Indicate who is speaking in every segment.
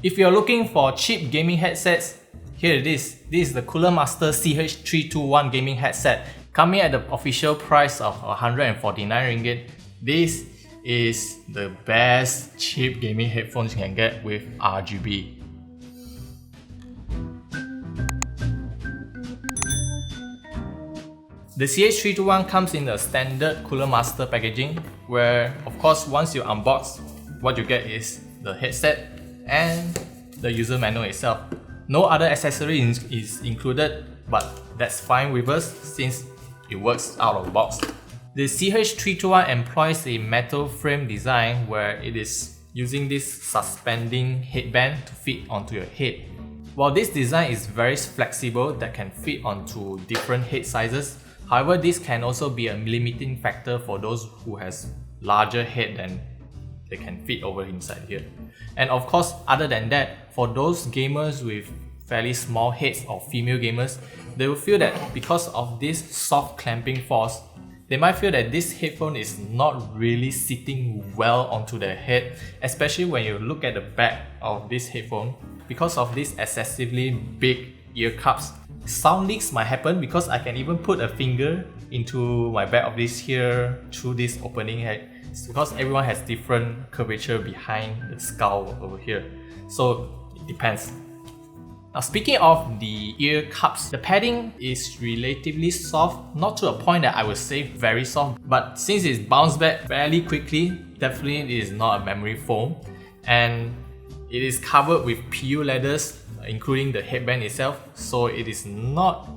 Speaker 1: If you're looking for cheap gaming headsets, here it is. This is the Cooler Master CH321 gaming headset, coming at the official price of 149 ringgit. This is the best cheap gaming headphones you can get with RGB. The CH321 comes in the standard Cooler Master packaging, where of course once you unbox, what you get is the headset and the user manual itself. No other accessory is included, but that's fine with us since it works out of the box. The CH321 employs a metal frame design where it is using this suspending headband to fit onto your head. While this design is very flexible that can fit onto different head sizes, however, this can also be a limiting factor for those who has larger head than they can fit over inside here. And of course, other than that, for those gamers with fairly small heads or female gamers, they will feel that because of this soft clamping force, they might feel that this headphone is not really sitting well onto their head, especially when you look at the back of this headphone. Because of these excessively big ear cups, sound leaks might happen because I can even put a finger into my back of this here through this opening head. It's because everyone has different curvature behind the skull over here, so it depends. Now, speaking of the ear cups, the padding is relatively soft, not to a point that I would say very soft, but since it's bounced back fairly quickly, definitely it is not a memory foam, and it is covered with PU leathers, including the headband itself, so it is not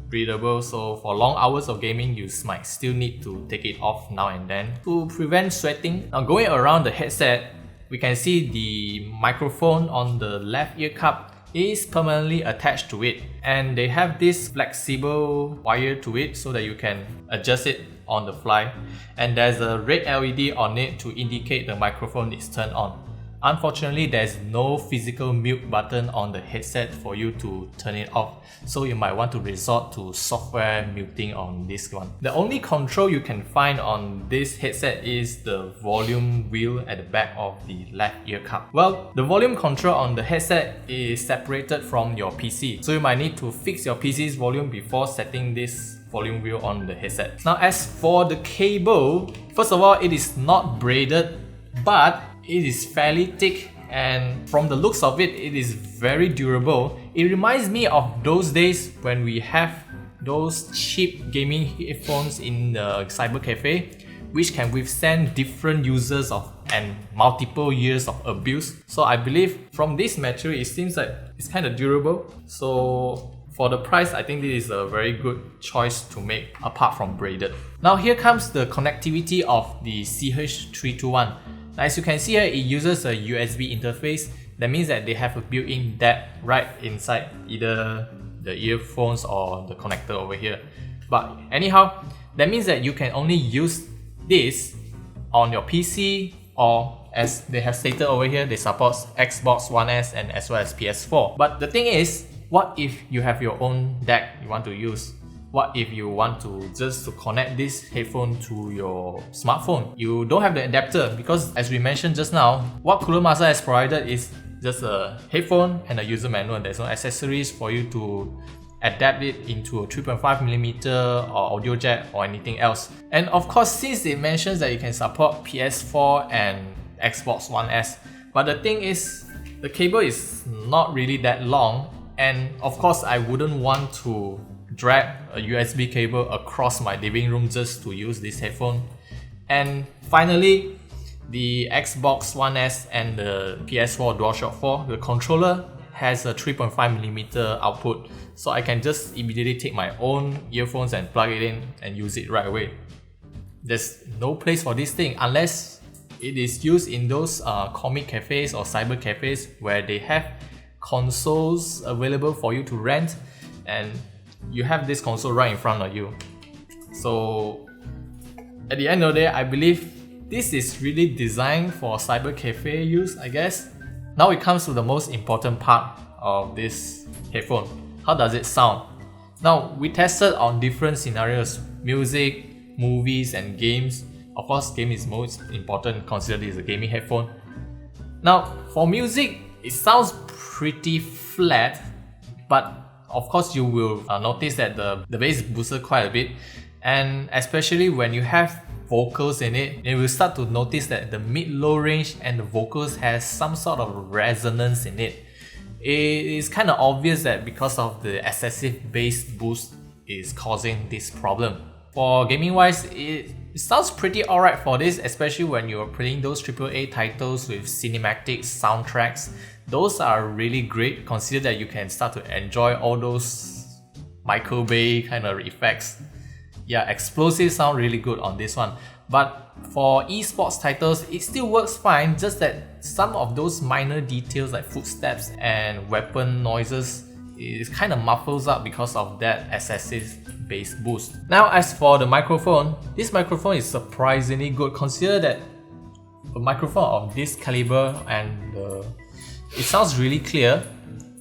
Speaker 1: breathable. So for long hours of gaming, you might still need to take it off now and then to prevent sweating. Now, going around the headset, we can see the microphone on the left ear cup is permanently attached to it, and they have this flexible wire to it so that you can adjust it on the fly, and there's a red LED on it to indicate the microphone is turned on. Unfortunately, there's no physical mute button on the headset for you to turn it off, so you might want to resort to software muting on this one. The only control you can find on this headset is the volume wheel at the back of the left ear cup. Well, the volume control on the headset is separated from your PC, so you might need to fix your PC's volume before setting this volume wheel on the headset. Now, as for the cable, first of all, it is not braided, but it is fairly thick, and from the looks of it, it is very durable. It reminds me of those days when we have those cheap gaming headphones in the cyber cafe, which can withstand different users and multiple years of abuse. So I believe from this material, it seems like it's kind of durable. So for the price, I think this is a very good choice to make apart from braided. Now, here comes the connectivity of the CH321. As you can see here, it uses a USB interface. That means that they have a built-in DAC right inside either the earphones or the connector over here. But anyhow, that means that you can only use this on your PC, or as they have stated over here, they support Xbox One S and as well as PS4. But the thing is, what if you have your own DAC you want to use? What if you want to just connect this headphone to your smartphone? You don't have the adapter because, as we mentioned just now, what Cooler Master has provided is just a headphone and a user manual. There's no accessories for you to adapt it into a 3.5mm or audio jack or anything else. And of course, since it mentions that you can support PS4 and Xbox One S, but the thing is, the cable is not really that long, and of course, I wouldn't want to drag a USB cable across my living room just to use this headphone. And finally, the Xbox One S and the PS4 DualShock 4, the controller has a 3.5mm output, so I can just immediately take my own earphones and plug it in and use it right away. There's no place for this thing unless it is used in those comic cafes or cyber cafes where they have consoles available for you to rent, and you have this console right in front of you. So at the end of the day, I believe this is really designed for cyber cafe use, I guess. Now it comes to the most important part of this headphone. How does it sound? Now, we tested on different scenarios: music, movies and games. Of course, game is most important considering it's a gaming headphone. Now, for music, It sounds pretty flat, but of course you will notice that the bass boosted quite a bit, and especially when you have vocals in it, you will start to notice that the mid-low range and the vocals has some sort of resonance in it. It is kind of obvious that because of the excessive bass boost is causing this problem. For gaming wise, it sounds pretty alright for this, especially when you're playing those AAA titles with cinematic soundtracks. Those are really great, consider that you can start to enjoy all those Michael Bay kind of effects. Yeah, explosive sound really good on this one. But for esports titles, it still works fine, just that some of those minor details like footsteps and weapon noises, it kind of muffles up because of that excessive bass boost. Now as for the microphone, this microphone is surprisingly good. Consider that a microphone of this caliber and it sounds really clear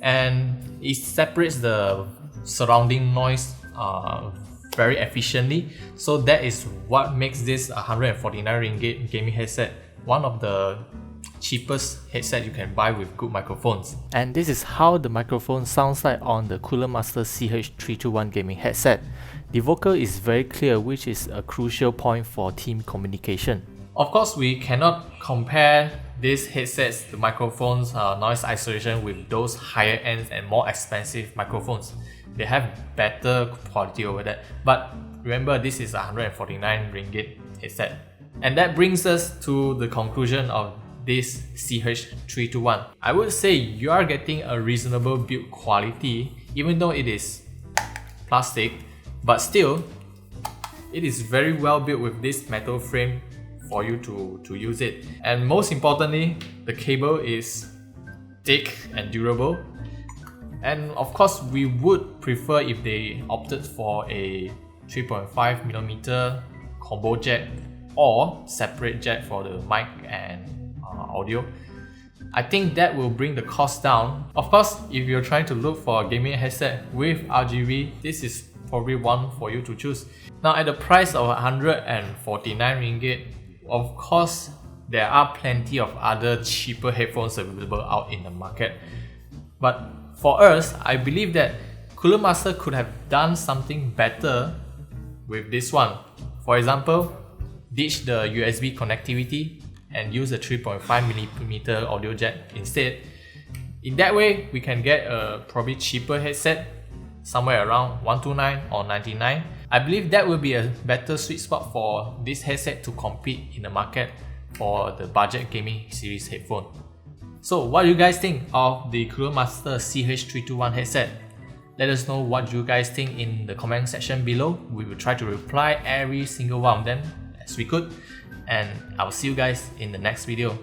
Speaker 1: and it separates the surrounding noise very efficiently. So that is what makes this 149 ringgit gaming headset one of the cheapest headset you can buy with good microphones. And this is how the microphone sounds like on the Cooler Master CH321 gaming headset. The vocal is very clear, which is a crucial point for team communication. Of course, we cannot compare these headsets, the microphones, noise isolation with those higher ends and more expensive microphones. They have better quality over that. But remember, this is 149 ringgit headset. And that brings us to the conclusion of this CH321. I would say you are getting a reasonable build quality, even though it is plastic, but still, it is very well built with this metal frame for you to use it. And most importantly, the cable is thick and durable. And of course, we would prefer if they opted for a 3.5mm combo jack or separate jack for the mic and audio. I think that will bring the cost down. Of course, if you're trying to look for a gaming headset with RGB, this is probably one for you to choose. Now at the price of 149 ringgit, of course, there are plenty of other cheaper headphones available out in the market. But for us, I believe that Cooler Master could have done something better with this one. For example, ditch the USB connectivity and use a 3.5mm audio jack instead. In that way, we can get a probably cheaper headset, somewhere around 129 or 99. I believe that will be a better sweet spot for this headset to compete in the market for the budget gaming series headphone. So what do you guys think of the Cooler Master CH321 headset? Let us know what you guys think in the comment section below. We will try to reply every single one of them as we could. And I'll see you guys in the next video.